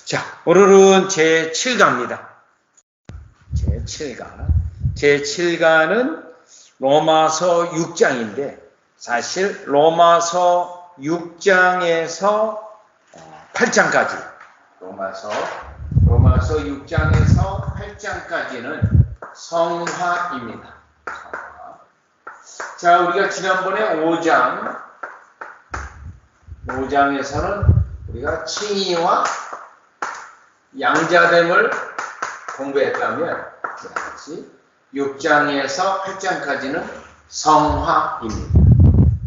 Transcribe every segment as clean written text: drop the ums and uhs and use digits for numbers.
자, 오늘은 제7가입니다. 제7가. 제7가는 로마서 6장인데, 사실 로마서 6장에서 8장까지, 로마서 6장에서 8장까지는 성화입니다. 자, 우리가 지난번에 5장에서는 우리가 칭의와 양자됨을 공부했다면, 6장에서 8장까지는 성화입니다.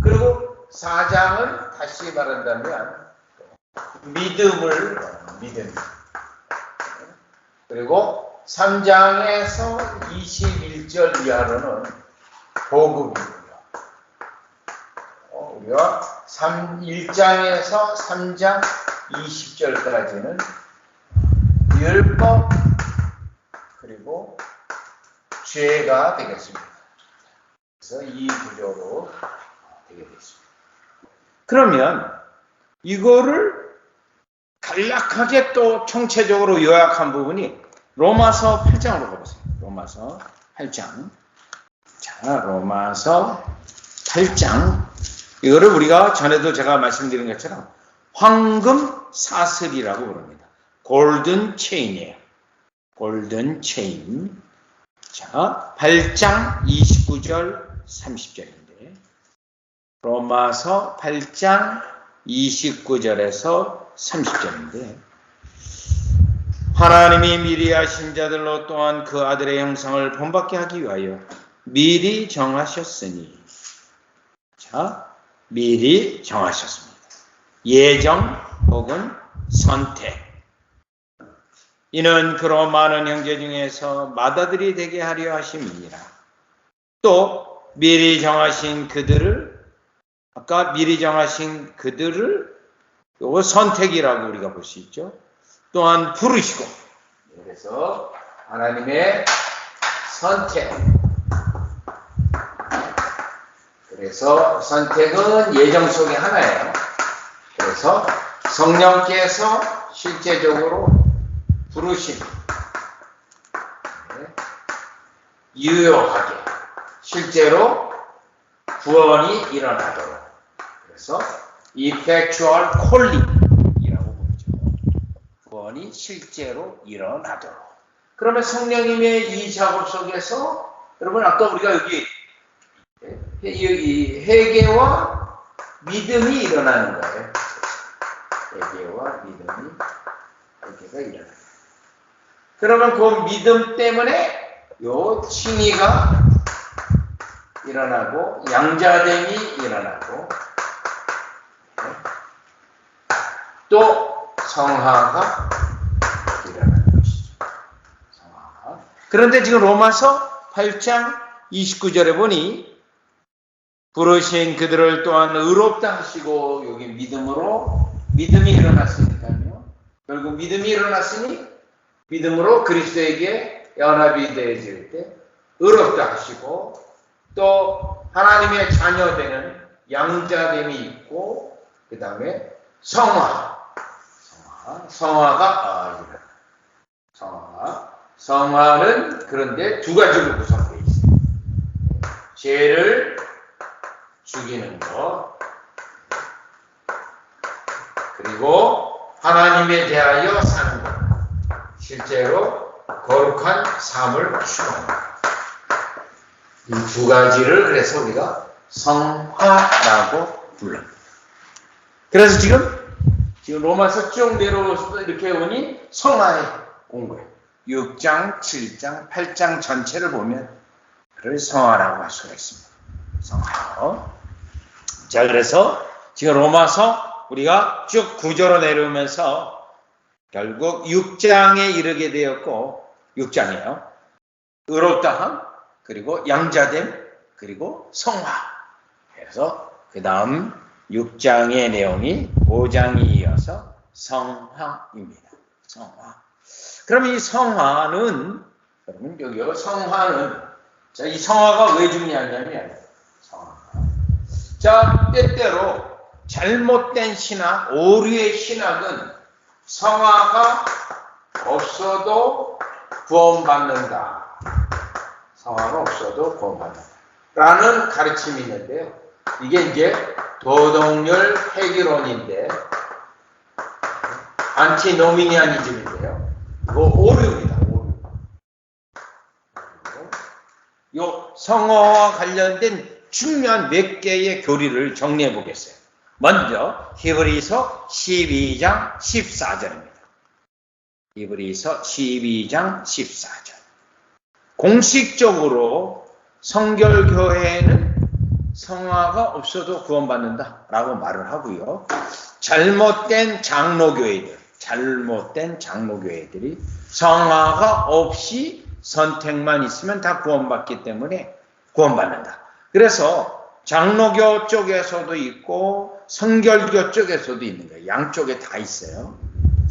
그리고 4장은 다시 말한다면 믿음. 그리고 3장에서 21절 이하로는 복음입니다. 우리가 1장에서 3장 20절까지는 율법 그리고 죄가 되겠습니다. 그래서 이 구조로 되게 되겠습니다. 그러면 이거를 간략하게 또 총체적으로 요약한 부분이 로마서 8장으로 가보세요. 로마서 8장. 자, 로마서 8장. 이거를 우리가 전에도 제가 말씀드린 것처럼 황금 사슬이라고 부릅니다. 골든 체인이에요. 골든 체인. 자, 8장 29절 30절인데 로마서 8장 29절에서 30절인데 하나님이 미리 하신 자들로 또한 그 아들의 형상을 본받게 하기 위하여 미리 정하셨으니, 자, 미리 정하셨습니다. 예정 혹은 선택. 이는 그로 많은 형제 중에서 맏아들이 되게 하려 하심이니라. 또 미리 정하신 그들을, 아까 미리 정하신 그들을 요거 선택이라고 우리가 볼 수 있죠. 또한 부르시고, 그래서 하나님의 선택. 그래서 선택은 예정 속의 하나예요. 그래서 성령께서 실제적으로 부르심, 유효하게 실제로 구원이 일어나도록, 그래서 effectual calling이라고 부르죠. 구원이 실제로 일어나도록. 그러면 성령님의 이 작업 속에서 여러분 아까 우리가 여기 회개와 믿음이 일어나는 거예요. 회개가 일어나요. 그러면 그 믿음 때문에 요 칭의가 일어나고 양자됨이 일어나고 또 성화가 일어나는 것이죠. 성화가. 그런데 지금 로마서 8장 29절에 보니 부르신 그들을 또한 의롭다 하시고, 여기 믿음이 일어났으니까요. 결국 믿음이 일어났으니 믿음으로 그리스도에게 연합이 되어질 때 의롭다 하시고, 또 하나님의 자녀되는 양자됨이 있고, 그 다음에 성화가 성화는 그런데 두 가지로 구성되어 있어요. 죄를 죽이는 것, 그리고 하나님에 대하여 사는 것, 실제로 거룩한 삶을 추구하는 것. 이 두 가지를 그래서 우리가 성화라고 불러요. 그래서 지금 로마서 쭉 내려오셔서 이렇게 보니 성화에 온 거예요. 6장, 7장, 8장 전체를 보면 그를 성화라고 할 수가 있습니다. 성화요. 자, 그래서 지금 로마서 우리가 쭉 구조로 내려오면서 결국 6장에 이르게 되었고, 6장이에요. 의롭다함, 그리고 양자됨, 그리고 성화. 그래서 그 다음 6장의 내용이 5장이 이어서 성화입니다. 성화. 그러면 이 성화는, 여러분 여기요, 성화는, 자, 이 성화가 왜 중요하냐면, 자, 때때로 잘못된 신학, 오류의 신학은 성화가 없어도 구원받는다. 성화가 없어도 구원받는다. 라는 가르침이 있는데요. 이게 이제 도덕률 해결론인데, 안티노미니아니즘인데요. 이거 오류입니다. 오류. 요 성화와 관련된 중요한 몇 개의 교리를 정리해 보겠어요. 먼저 히브리서 12장 14절입니다. 히브리서 12장 14절. 공식적으로 성결교회에는 성화가 없어도 구원받는다 라고 말을 하고요. 잘못된 장로교회들이 성화가 없이 선택만 있으면 다 구원받기 때문에 구원받는다. 그래서 장로교 쪽에서도 있고 성결교 쪽에서도 있는 거예요. 양쪽에 다 있어요.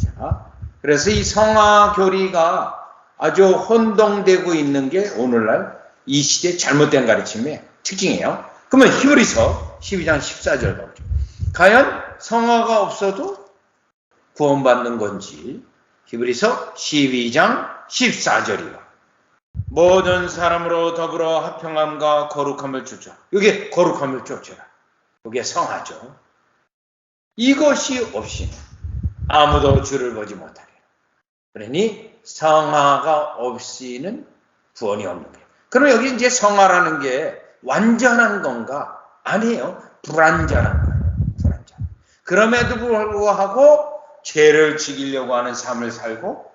자, 그래서 이 성화 교리가 아주 혼동되고 있는 게 오늘날 이 시대의 잘못된 가르침의 특징이에요. 그러면 히브리서 12장 14절 보죠. 과연 성화가 없어도 구원받는 건지. 히브리서 12장 14절이요. 모든 사람으로 더불어 화평함과 거룩함을 주죠. 이게 거룩함을 쫓으라. 이게 성화죠. 이것이 없이는 아무도 주를 보지 못하리라. 그러니 성화가 없이는 구원이 없는 거예요. 그럼 여기 이제 성화라는 게 완전한 건가? 아니에요. 불완전한 거예요. 불완전. 그럼에도 불구하고 죄를 지키려고 하는 삶을 살고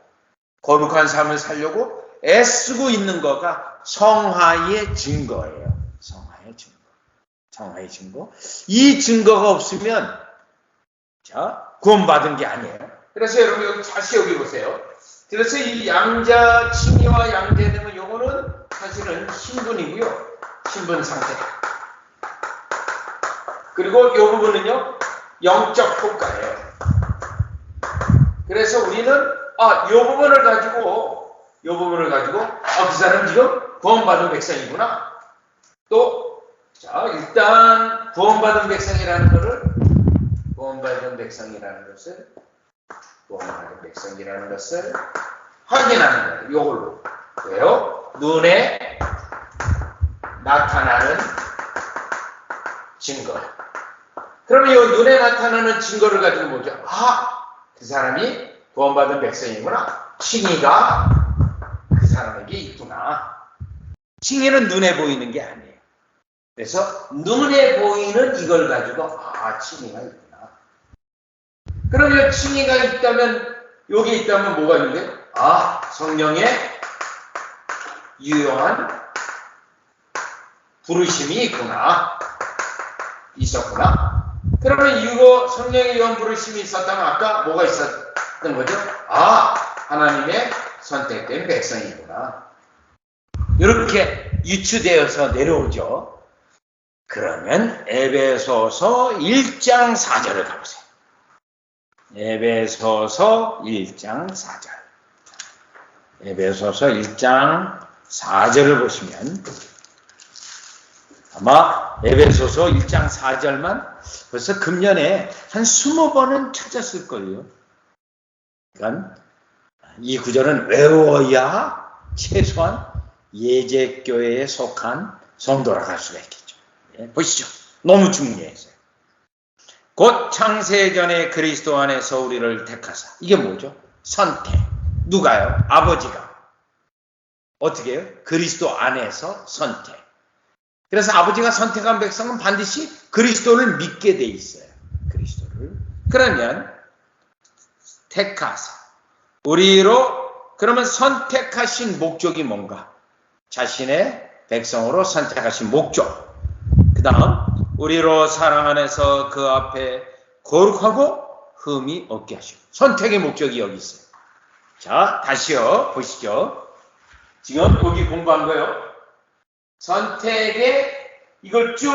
거룩한 삶을 살려고 애쓰고 있는 거가 성화의 증거예요. 성화의 증거. 성화의 증거. 이 증거가 없으면 자, 구원받은 게 아니에요. 그래서 여러분 여기 다시 여기 보세요. 그래서 이 양자 칭의와 양자 등은 요거는 사실은 신분이고요. 신분 상태. 그리고 요 부분은요. 영적 효과예요. 그래서 우리는 요 부분을 가지고 그 사람 지금 구원받은 백성이구나. 또 자, 일단 구원받은 백성이라는 것을 확인하는 거예요. 요걸로. 왜요? 눈에 나타나는 증거. 그러면 이 눈에 나타나는 증거를 가지고 보죠. 그 사람이 구원받은 백성이구나. 칭의가 그 사람에게 있구나. 칭의는 눈에 보이는 게 아니에요. 그래서 눈에 보이는 이걸 가지고 칭의가 있구나. 그러면 칭의가 있다면 여기 있다면 뭐가 있는데? 성령의 유용한 부르심이 있었구나. 그러면 이거 성령의 유용한 부르심이 있었다면 아까 뭐가 있었던 거죠? 하나님의 선택된 백성이구나. 이렇게 유추되어서 내려오죠. 그러면 에베소서 1장 4절을 가보세요. 에베소서 1장 4절. 에베소서 1장 4절을 보시면 아마 에베소서 1장 4절만 벌써 금년에 한 20번은 찾았을 거예요. 그러니까 이 구절은 외워야 최소한 예제교회에 속한 성도라고 할 수가 있겠죠. 보시죠. 너무 중요해서요. 곧 창세전에 그리스도 안에서 우리를 택하사. 이게 뭐죠? 선택. 누가요? 아버지가. 어떻게 해요? 그리스도 안에서 선택. 그래서 아버지가 선택한 백성은 반드시 그리스도를 믿게 돼 있어요. 그리스도를. 그러면 택하사. 그러면 선택하신 목적이 뭔가? 자신의 백성으로 선택하신 목적. 그 다음 우리로 사랑 안에서 그 앞에 거룩하고 흠이 없게 하시고. 선택의 목적이 여기 있어요. 자, 다시요. 보시죠. 지금 여기 공부한 거요. 선택의 이걸 쭉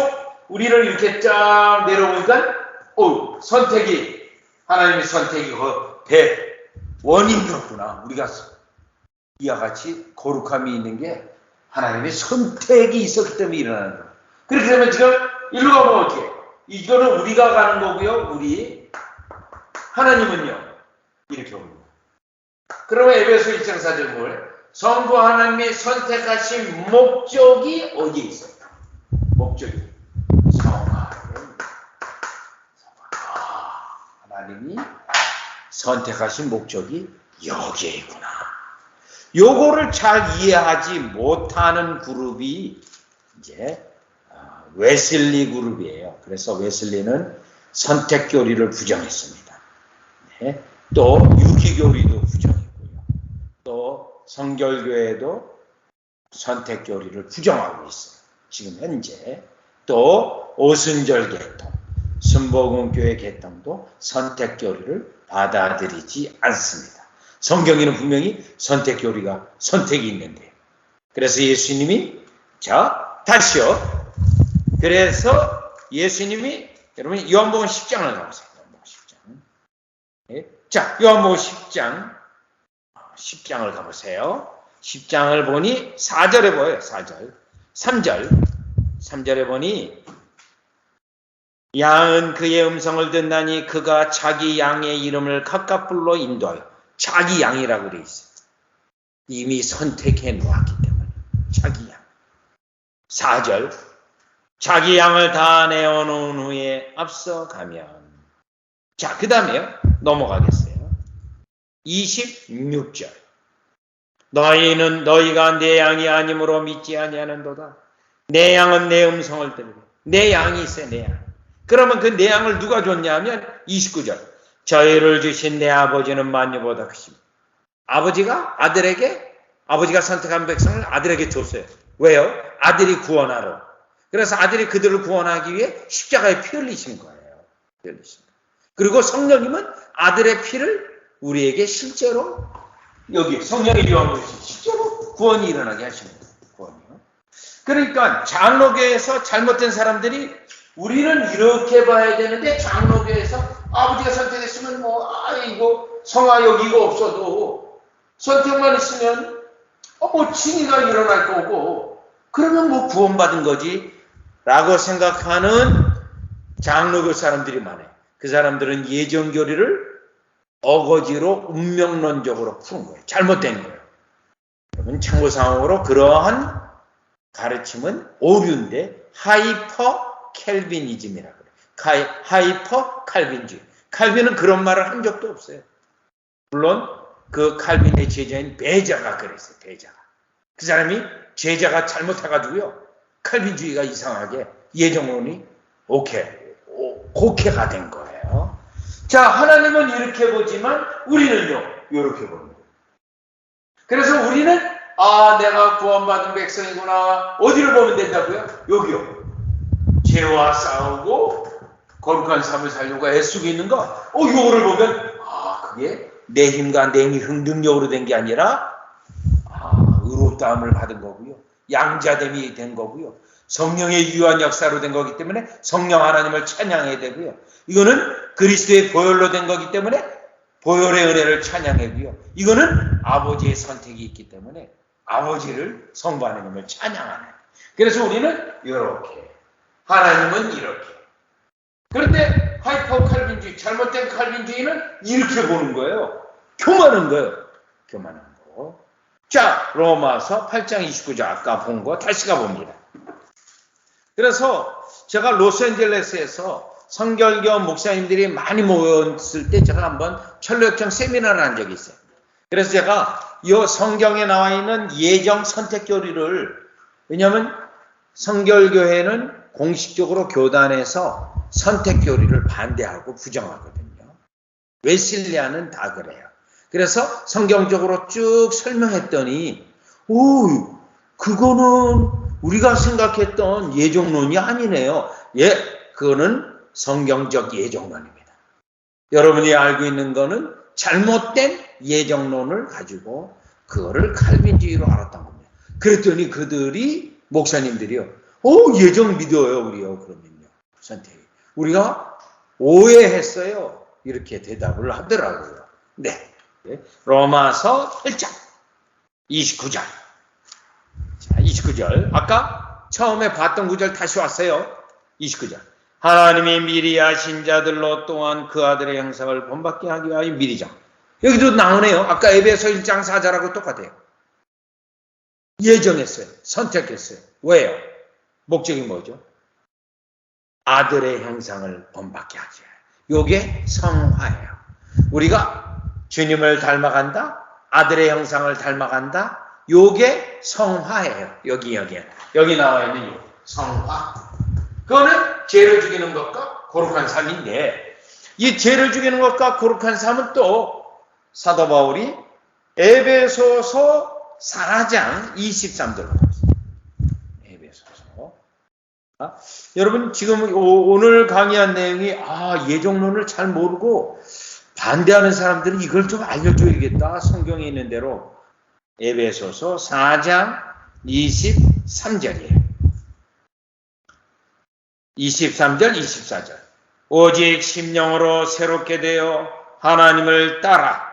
우리를 이렇게 쫙 내려오니까 하나님의 선택이 원인이었구나. 우리가 이와 같이 거룩함이 있는 게 하나님의 선택이 있었기 때문에 일어나는 거예요. 그렇게 되면 지금 일로 가보면 어떻게 해요? 이거는 우리가 가는 거고요. 하나님은요. 이렇게 옵니다. 그러면 에베소 1장 4절 뭐예요? 성부 하나님이 선택하신 목적이 어디에 있어요? 목적이 성화. 하나님이 선택하신 목적이 여기에 있구나. 요거를 잘 이해하지 못하는 그룹이 이제 웨슬리 그룹이에요. 그래서 웨슬리는 선택교리를 부정했습니다. 네. 또 유기교리도 부정했고요. 또 성결교회도 선택교리를 부정하고 있어요. 지금 현재 또 오순절 계통, 순복음교회 계통도 선택교리를 받아들이지 않습니다. 성경에는 분명히 선택교리가 선택이 있는데, 그래서 예수님이 다시요. 그래서 예수님이 여러분 요한복음 10장을 가보세요. 요한복음 10장. 네. 자, 요한복음 10장을 가보세요. 10장을 보니 4절에 보여요. 4절. 3절에 보니 양은 그의 음성을 듣나니 그가 자기 양의 이름을 각각 불러 인도하여, 자기 양이라고 되어 있어요. 이미 선택해 놓았기 때문에 자기 양. 4절. 자기 양을 다 내어놓은 후에 앞서가면. 자, 그 다음에요. 넘어가겠어요. 26절. 너희가 내 양이 아니므로 믿지 아니하는도다. 내 양은 내 음성을 들으고. 내 양이 있어요. 내 양. 그러면 그 내 양을 누가 줬냐면 29절. 저희를 주신 내 아버지는 만유보다 크십니다. 아버지가 선택한 백성을 아들에게 줬어요. 왜요? 아들이 구원하러. 그래서 아들이 그들을 구원하기 위해 십자가에 피 흘리신 거예요. 그리고 성령님은 아들의 피를 우리에게 실제로 여기 성령의 유황으로 실제로 구원이 일어나게 하시는 거예요. 구원이요. 그러니까 장로교에서 잘못된 사람들이 우리는 이렇게 봐야 되는데, 장로교에서 아버지가 선택했으면 이거 성화역 이거 없어도 선택만 있으면 칭의가 일어날 거고, 그러면 구원받은 거지 라고 생각하는 장로교 사람들이 많아요. 그 사람들은 예정교리를 어거지로 운명론적으로 푸는 거예요. 잘못된 거예요. 여러분 참고사항으로 그러한 가르침은 오류인데 하이퍼 캘빈이즘이라고 그래요. 하이퍼 칼빈주의. 칼빈은 그런 말을 한 적도 없어요. 물론 그 칼빈의 제자인 베자가 그랬어요. 베자가. 그 사람이 제자가 잘못해가지고요. 칼빈주의가 이상하게 예정론이 곡해가 된 거예요. 자, 하나님은 이렇게 보지만 우리는요, 이렇게 보는 거예요. 그래서 우리는 내가 구원받은 백성이구나. 어디를 보면 된다고요? 여기요. 죄와 싸우고 거룩한 삶을 살려고 애쓰고 있는 거. 요거를 보면 그게 내 힘과 내 능력으로 된 게 아니라 의롭다함을 받은 거고요. 양자됨이 된 거고요. 성령의 유한 역사로 된 거기 때문에 성령 하나님을 찬양해야 되고요. 이거는 그리스도의 보혈로 된 거기 때문에 보혈의 은혜를 찬양하고요. 이거는 아버지의 선택이 있기 때문에 아버지를, 성부 하나님을 찬양하는. 그래서 우리는 이렇게, 하나님은 이렇게. 그런데 하이퍼 칼빈주의, 잘못된 칼빈주의는 이렇게 보는 거예요. 교만한 거예요. 교만한 거. 자, 로마서 8장 29절 아까 본 거 다시 가봅니다. 그래서 제가 로스앤젤레스에서 성결교 목사님들이 많이 모였을 때 제가 한번 철로역정 세미나를 한 적이 있어요. 그래서 제가 이 성경에 나와 있는 예정 선택교리를, 왜냐하면 성결교회는 공식적으로 교단에서 선택교리를 반대하고 부정하거든요. 웨슬리안은 다 그래요. 그래서 성경적으로 쭉 설명했더니 그거는 우리가 생각했던 예정론이 아니네요. 그거는 성경적 예정론입니다. 여러분이 알고 있는 거는 잘못된 예정론을 가지고 그거를 칼빈주의로 알았던 겁니다. 그랬더니 그들이, 목사님들이요, 예정 믿어요, 우리요. 그러면요, 선택이. 우리가 오해했어요. 이렇게 대답을 하더라고요. 네. 로마서 8장 29절. 자, 29절. 아까 처음에 봤던 구절 다시 왔어요. 29절. 하나님이 미리 아신 자들로 또한 그 아들의 형상을 본받게 하기 위하여 미리 여기도 나오네요. 아까 에베소 1장 4절하고 똑같아요. 예정했어요. 선택했어요. 왜요? 목적이 뭐죠? 아들의 형상을 본받게 하죠. 요게 성화예요. 우리가 주님을 닮아간다, 아들의 형상을 닮아간다, 요게 성화예요. 여기 나와 있는 요 성화. 그거는 죄를 죽이는 것과 거룩한 삶인데, 이 죄를 죽이는 것과 거룩한 삶은 또 사도 바울이 에베소서 4장 23절로 에베소서. 여러분 지금 오늘 강의한 내용이 예정론을 잘 모르고 반대하는 사람들은 이걸 좀 알려줘야겠다. 성경에 있는 대로 에베소서 4장 23절이에요. 23절 24절. 오직 심령으로 새롭게 되어 하나님을 따라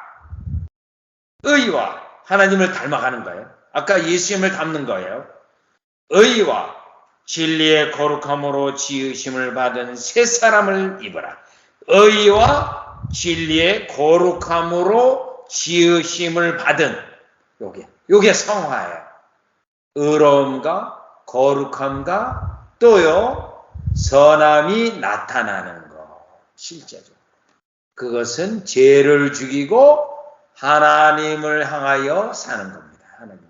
의와 하나님을 닮아가는 거예요. 아까 예수님을 닮는 거예요. 의와 진리의 거룩함으로 지으심을 받은 새 사람을 입으라. 의와 진리의 거룩함으로 지으심을 받은 요게 성화예요. 의로움과 거룩함과 또요 선함이 나타나는 것. 실제죠. 그것은 죄를 죽이고 하나님을 향하여 사는 겁니다. 하나님을.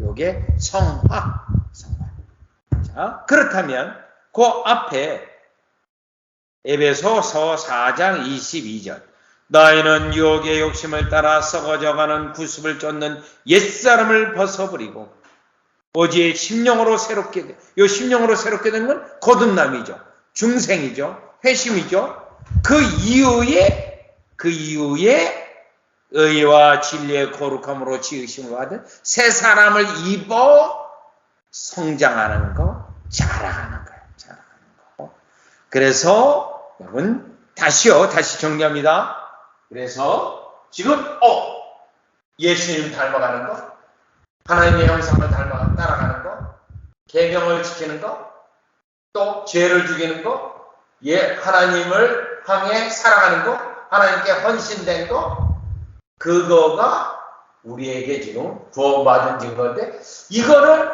요게 성화. 자, 그렇다면 그 앞에 에베소서 4장 22절. 너희는 유혹의 욕심을 따라 썩어져가는 구습을 쫓는 옛사람을 벗어버리고 오직 심령으로 새롭게 돼. 요 심령으로 새롭게 된 건 거듭남이죠. 중생이죠. 회심이죠. 그 이후에 의와 진리의 거룩함으로 지으심을 받은 새 사람을 입어 성장하는 거, 자라가는 거예요. 자라가는 거. 그래서 여러분 다시 정리합니다. 그래서 지금 예수님 닮아가는 거, 하나님의 형상을 따라가는 거, 계명을 지키는 거, 또 죄를 죽이는 거, 하나님을 향해 살아가는 거, 하나님께 헌신된 거, 그거가 우리에게 지금 구원받은 증거인데, 이거는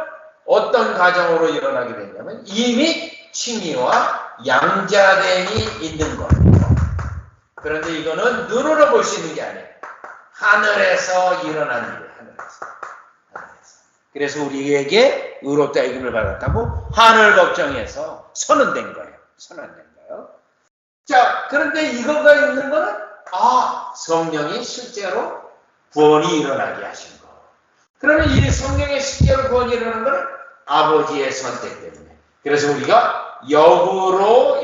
어떤 과정으로 일어나게 되냐면 이미 칭의와 양자됨이 있는 거예요. 그런데 이거는 눈으로 볼 수 있는 게 아니에요. 하늘에서 일어난 일이에요. 하늘에서. 그래서 우리에게 의롭다 여김을 받았다고 하늘 걱정에서 선언된 거예요. 자, 그런데 이거가 있는 거는 성령이 실제로 구원이 일어나게 하신 거. 그러면 이 성령의 실제로 구원이 일어나는 거는 아버지의 선택 때문에. 그래서 우리가 역으로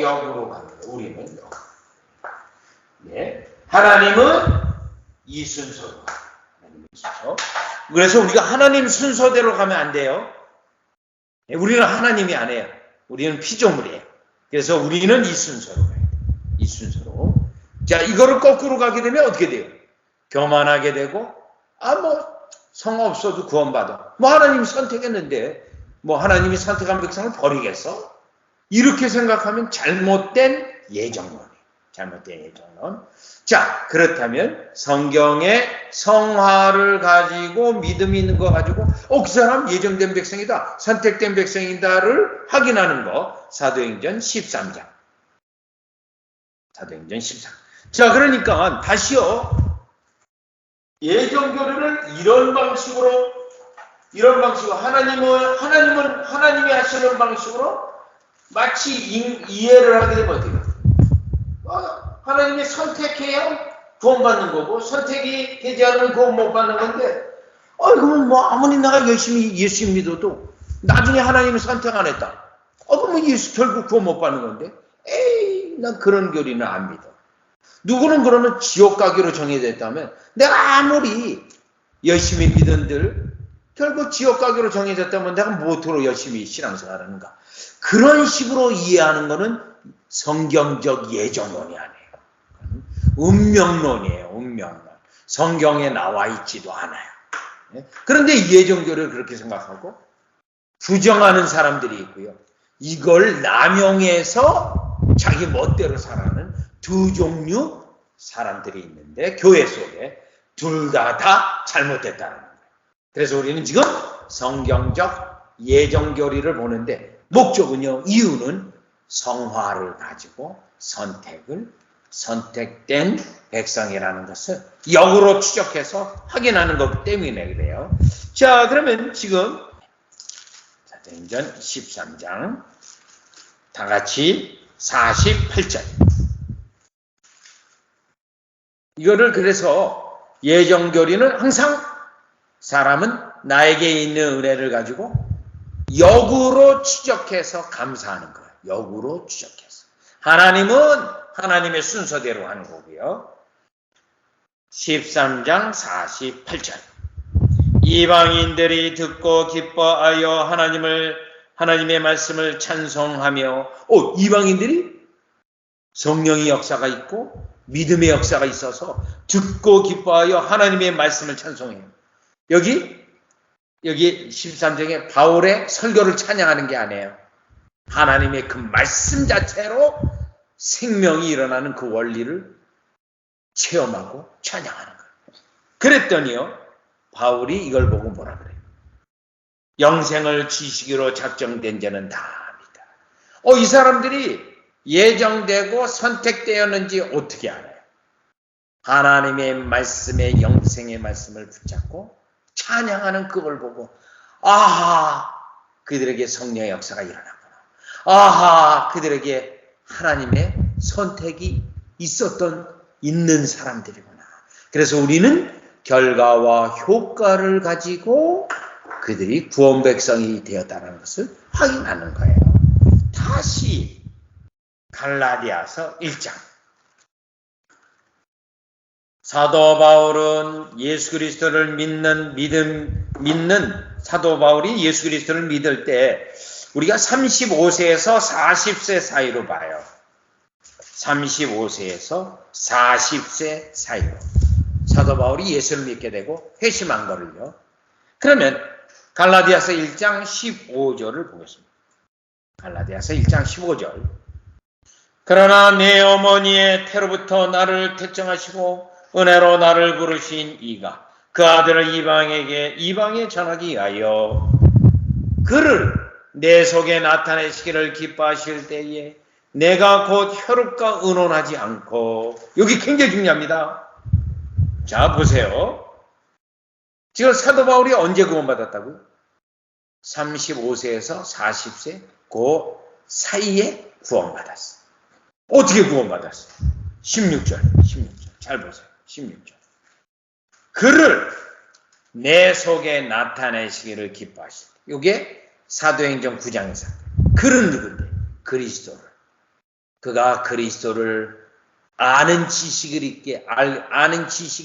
갑니다. 우리는 역. 하나님은 이 순서로. 그래서 우리가 하나님 순서대로 가면 안 돼요. 우리는 하나님이 아니에요. 우리는 피조물이에요. 그래서 우리는 이 순서로 가야 돼요. 이 순서로. 자, 이거를 거꾸로 가게 되면 어떻게 돼요? 교만하게 되고, 성 없어도 구원받아. 하나님이 선택했는데, 하나님이 선택한 백성을 버리겠어? 이렇게 생각하면 잘못된 예정론이에요. 잘못된 예정론. 자, 그렇다면 성경의 성화를 가지고 믿음이 있는 거 가지고 그 사람 예정된 백성이다, 선택된 백성이다를 확인하는 거. 사도행전 13장. 자, 그러니까 다시요. 예정교류를 이런 방식으로 하나님이 하시는 방식으로 마치 이해를 하게 되면 어떻게 돼요? 하나님이 선택해야 구원받는 거고, 선택이 되지 않으면 구원 못 받는 건데, 그러면 아무리 내가 열심히 예수 믿어도 나중에 하나님이 선택 안 했다. 그러면 예수 결국 구원 못 받는 건데, 난 그런 교리는 안 믿어. 누구는 그러면 지옥 가기로 정해졌다면, 내가 아무리 열심히 믿은들 결국 지옥 가기로 정해졌다면 내가 무엇으로 열심히 신앙생활하는가? 그런 식으로 이해하는 것은 성경적 예정론이 아니에요. 운명론이에요. 운명론. 성경에 나와 있지도 않아요. 그런데 예정교를 그렇게 생각하고 부정하는 사람들이 있고요. 이걸 남용해서 자기 멋대로 살아가는 두 종류 사람들이 있는데 교회 속에 둘 다 잘못됐다는 거예요. 그래서 우리는 지금 성경적 예정교리를 보는데 목적은요, 이유는 성화를 가지고 선택된 백성이라는 것을 역으로 추적해서 확인하는 것 때문에 그래요. 자, 그러면 지금 사도행전 13장 다 같이 48절. 이거를 그래서 예정교리는 항상 사람은 나에게 있는 은혜를 가지고 역으로 추적해서 감사하는 거예요. 역으로 추적해서. 하나님은 하나님의 순서대로 하는 거고요. 13장 48절. 이방인들이 듣고 기뻐하여 하나님의 말씀을 찬송하며, 이방인들이 성령의 역사가 있고 믿음의 역사가 있어서 듣고 기뻐하여 하나님의 말씀을 찬송해요. 여기 13장에 바울의 설교를 찬양하는 게 아니에요. 하나님의 그 말씀 자체로 생명이 일어나는 그 원리를 체험하고 찬양하는 거예요. 그랬더니요, 바울이 이걸 보고 뭐라 그래요? 영생을 지시기로 작정된 자는 다 압니다. 이 사람들이 예정되고 선택되었는지 어떻게 알아요? 하나님의 말씀에 영생의 말씀을 붙잡고 찬양하는 그걸 보고, 아하, 그들에게 성령의 역사가 일어났구나. 아하, 그들에게 하나님의 선택이 있는 사람들이구나. 그래서 우리는 결과와 효과를 가지고 그들이 구원 백성이 되었다는 것을 확인하는 거예요. 다시 갈라디아서 1장. 사도 바울은 예수 그리스도를 믿는 사도 바울이 예수 그리스도를 믿을 때 우리가 35세에서 40세 사이로 봐요. 35세에서 40세 사이로 사도 바울이 예수를 믿게 되고 회심한 거를요. 그러면 갈라디아서 1장 15절을 보겠습니다. 갈라디아서 1장 15절. 그러나 내 어머니의 태로부터 나를 택정하시고 은혜로 나를 부르신 이가 그 아들을 이방에 전하기 위하여 그를 내 속에 나타내시기를 기뻐하실 때에 내가 곧 혈육과 의논하지 않고, 여기 굉장히 중요합니다. 자, 보세요. 지금 사도 바울이 언제 구원받았다고요? 35세에서 40세 그 사이에 구원받았어. 어떻게 구원받았어? 16절. 잘 보세요. 16절. 그를 내 속에 나타내시기를 기뻐하실 때. 이게 사도행전 9장에서. 그는 누군데? 그리스도를. 그가 그리스도를 아는 지식이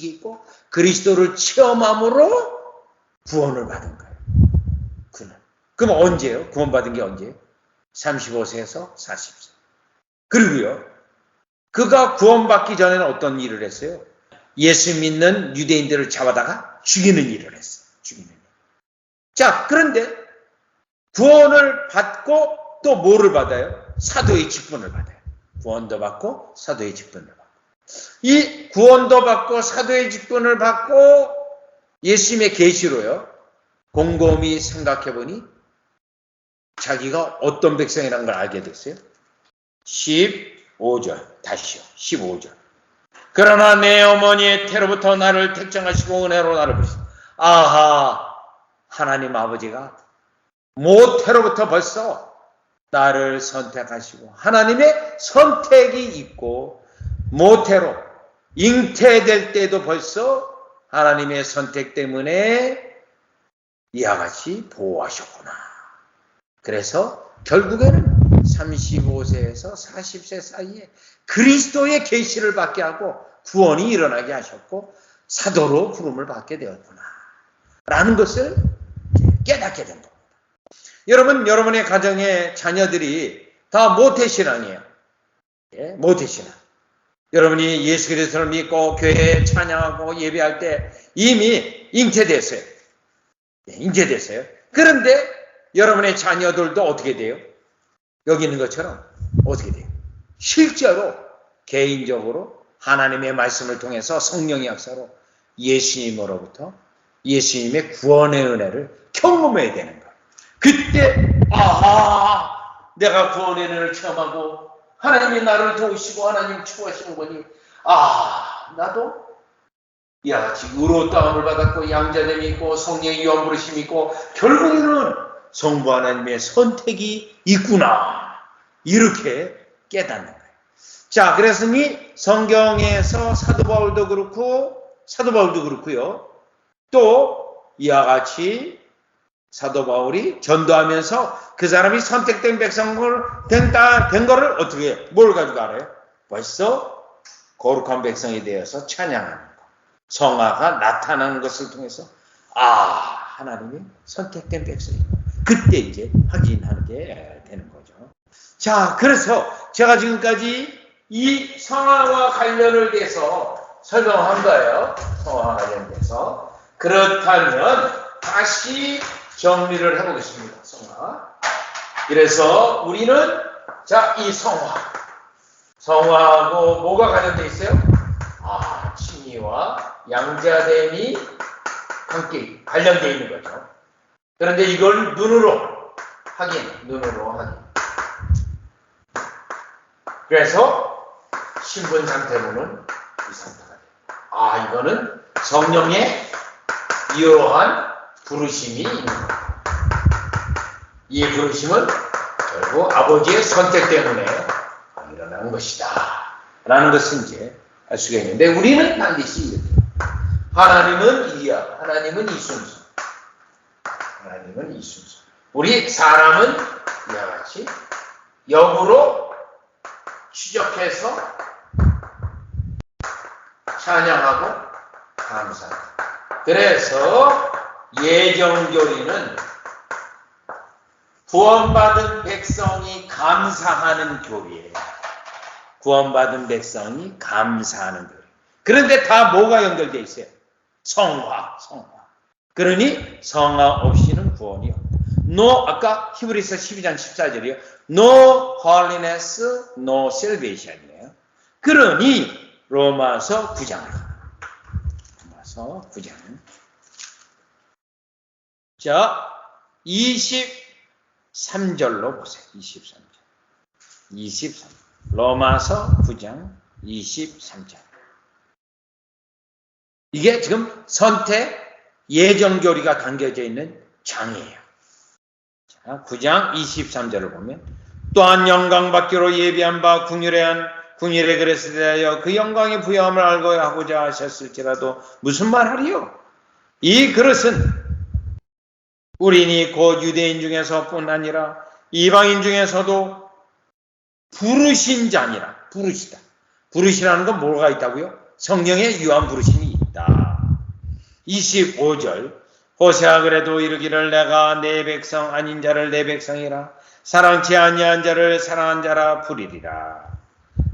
있고 그리스도를 체험함으로 구원을 받은 거예요. 그는. 그럼 언제요? 구원받은 게 언제요? 35세에서 40세. 그리고요, 그가 구원받기 전에는 어떤 일을 했어요? 예수 믿는 유대인들을 잡아다가 죽이는 일을 했어요. 자, 그런데 구원을 받고 또 뭐를 받아요? 사도의 직분을 받아요. 구원도 받고 사도의 직분을 받고. 이 구원도 받고 사도의 직분을 받고 예수님의 계시로요, 곰곰이 생각해보니 자기가 어떤 백성이라는 걸 알게 됐어요. 15절, 다시요. 15절. 그러나 내 어머니의 태로부터 나를 택정하시고 은혜로 나를 부르시고. 아하, 하나님 아버지가 모태로부터 벌써 나를 선택하시고 하나님의 선택이 있고 모태로 잉태될 때도 벌써 하나님의 선택 때문에 이와 같이 보호하셨구나. 그래서 결국에는 35세에서 40세 사이에 그리스도의 계시를 받게 하고 구원이 일어나게 하셨고 사도로 부름을 받게 되었구나 라는 것을 깨닫게 된 겁니다. 여러분, 여러분의 가정의 자녀들이 다 모태신앙이에요. 모태신앙. 여러분이 예수 그리스도를 믿고 교회에 찬양하고 예배할 때 이미 잉태됐어요. 잉태됐어요. 그런데 여러분의 자녀들도 어떻게 돼요? 여기 있는 것처럼 어떻게 돼요? 실제로 개인적으로 하나님의 말씀을 통해서 성령의 역사로 예수님으로부터 예수님의 구원의 은혜를 경험해야 되는 거예요. 그때 내가 구원의 은혜를 체험하고 하나님이 나를 도우시고 하나님 축복하시는 거니 나도 이와 같이 의로웠다함을 받았고 양자됨이 있고 성령의 유한 부르심이 있고 결국에는 성부 하나님의 선택이 있구나 이렇게 깨닫는 거예요. 자, 그랬으니 성경에서 사도 바울도 그렇고요. 또 이와 같이 사도 바울이 전도하면서 그 사람이 선택된 백성을 된 거를 어떻게 해요? 뭘 가지고 알아요? 벌써 거룩한 백성이 되어서 찬양하는 거. 성화가 나타나는 것을 통해서 하나님이 선택된 백성이 그때 이제 확인하게 되는 거죠. 자, 그래서 제가 지금까지 이 성화와 관련을 해서 설명한 거예요. 성화와 관련돼서. 그렇다면 다시 정리를 해보겠습니다. 성화. 그래서 우리는 이 성화하고 뭐가 관련돼 있어요? 칭의와 양자됨이 함께 관련돼 있는 거죠. 그런데 이걸 눈으로 확인. 그래서 신분 상태로는 이 상태가 돼요. 이거는 성령의 이러한 부르심이 있는 거예요. 이 부르심은 결국 아버지의 선택 때문에 일어나는 것이다. 라는 것은 이제 알 수가 있는데 우리는 반드시 이렇게 하나님은 이야, 하나님은 이순수. 우리 사람은 이와 같이 역으로 추적해서 찬양하고 감사합니다. 그래서 예정교리는 구원받은 백성이 감사하는 교리예요. 구원받은 백성이 감사하는 교리. 그런데 다 뭐가 연결되어 있어요? 성화. 그러니 성화 없이는 구원이 없다. 아까 히브리서 12장 14절이요. No holiness, no salvation이에요. 그러니 로마서 9장. 자, 23절로 보세요. 23절. 로마서 9장 23절. 이게 지금 선택 예정교리가 담겨져 있는 장이에요. 자, 9장 23절을 보면 또한 영광받기로 예비한 바 궁율에 그릇에 대하여 그 영광의 부여함을 알고 하고자 하셨을지라도 무슨 말하리요? 이 그릇은 우리니 곧 유대인 중에서뿐 아니라 이방인 중에서도 부르신 자니라. 부르시라는 건 뭐가 있다고요? 성령의 유한 부르심이 있다. 25절 호세아 그래도 이르기를 내가 내 백성 아닌 자를 내 백성이라 사랑치 아니한 자를 사랑한 자라 부리리라.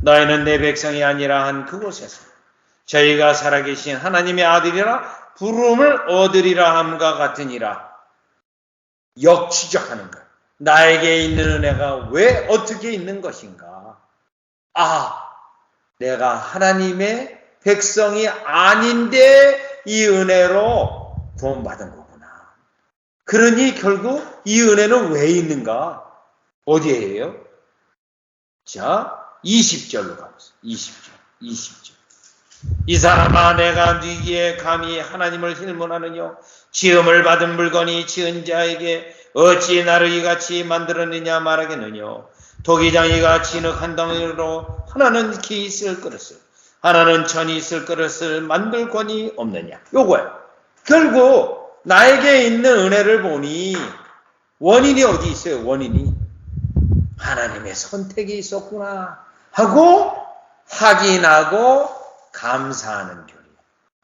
너희는 내 백성이 아니라 한 그곳에서 저희가 살아계신 하나님의 아들이라 부름을 얻으리라 함과 같으니라. 역추적하는 것. 나에게 있는 은혜가 왜 어떻게 있는 것인가? 내가 하나님의 백성이 아닌데 이 은혜로 구원받은 거구나. 그러니 결국 이 은혜는 왜 있는가? 어디에요? 자, 20절로 가보세요. 20절. 이 사람아 내가 네게 감히 하나님을 힐문하느냐? 지음을 받은 물건이 지은 자에게 어찌 나를 이같이 만들었느냐 말하겠느냐? 도기장이가 진흙 한 덩이로 하나는 기 있을 그릇을 하나는 천이 있을 그릇을 만들 권이 없느냐? 요거예요. 결국 나에게 있는 은혜를 보니 원인이 어디 있어요? 원인이 하나님의 선택이 있었구나 하고 확인하고 감사하는 교리.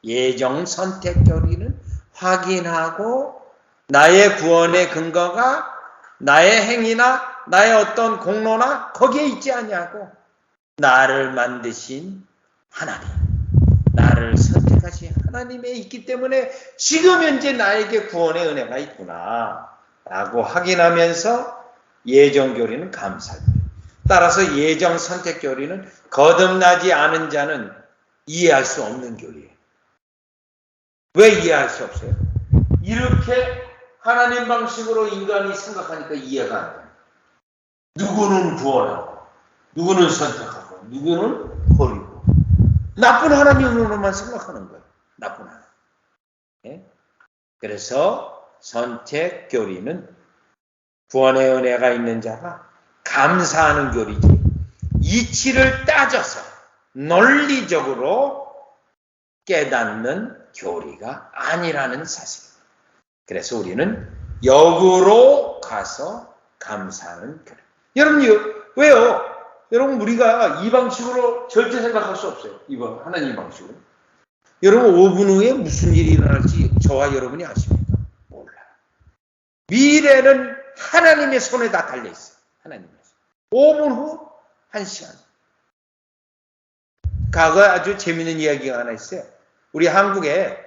예정 선택 교리는 확인하고 나의 구원의 근거가 나의 행위나 나의 어떤 공로나 거기에 있지 아니하고 나를 만드신 하나님, 나를 선택하신 하나님에 있기 때문에 지금 현재 나에게 구원의 은혜가 있구나 라고 확인하면서 예정교리는 감사교리. 따라서 예정 선택교리는 거듭나지 않은 자는 이해할 수 없는 교리예요. 왜 이해할 수 없어요? 이렇게 하나님 방식으로 인간이 생각하니까 이해가 안 돼요. 누구는 구원하고, 누구는 선택하고, 누구는 버리고. 나쁜 하나님으로만 생각하는 거예요. 나쁜 하나님. 예? 그래서 선택 교리는 구원의 은혜가 있는 자가 감사하는 교리지, 이치를 따져서 논리적으로 깨닫는 교리가 아니라는 사실입니다. 그래서 우리는 역으로 가서 감사하는 교리. 여러분, 왜요? 여러분, 우리가 이 방식으로 절대 생각할 수 없어요. 이번 하나님 방식으로. 여러분, 5분 후에 무슨 일이 일어날지 저와 여러분이 아십니까? 몰라요. 미래는 하나님의 손에 다 달려있어요. 하나님의 손. 5분 후 1시간. 과거에 아주 재밌는 이야기가 하나 있어요. 우리 한국에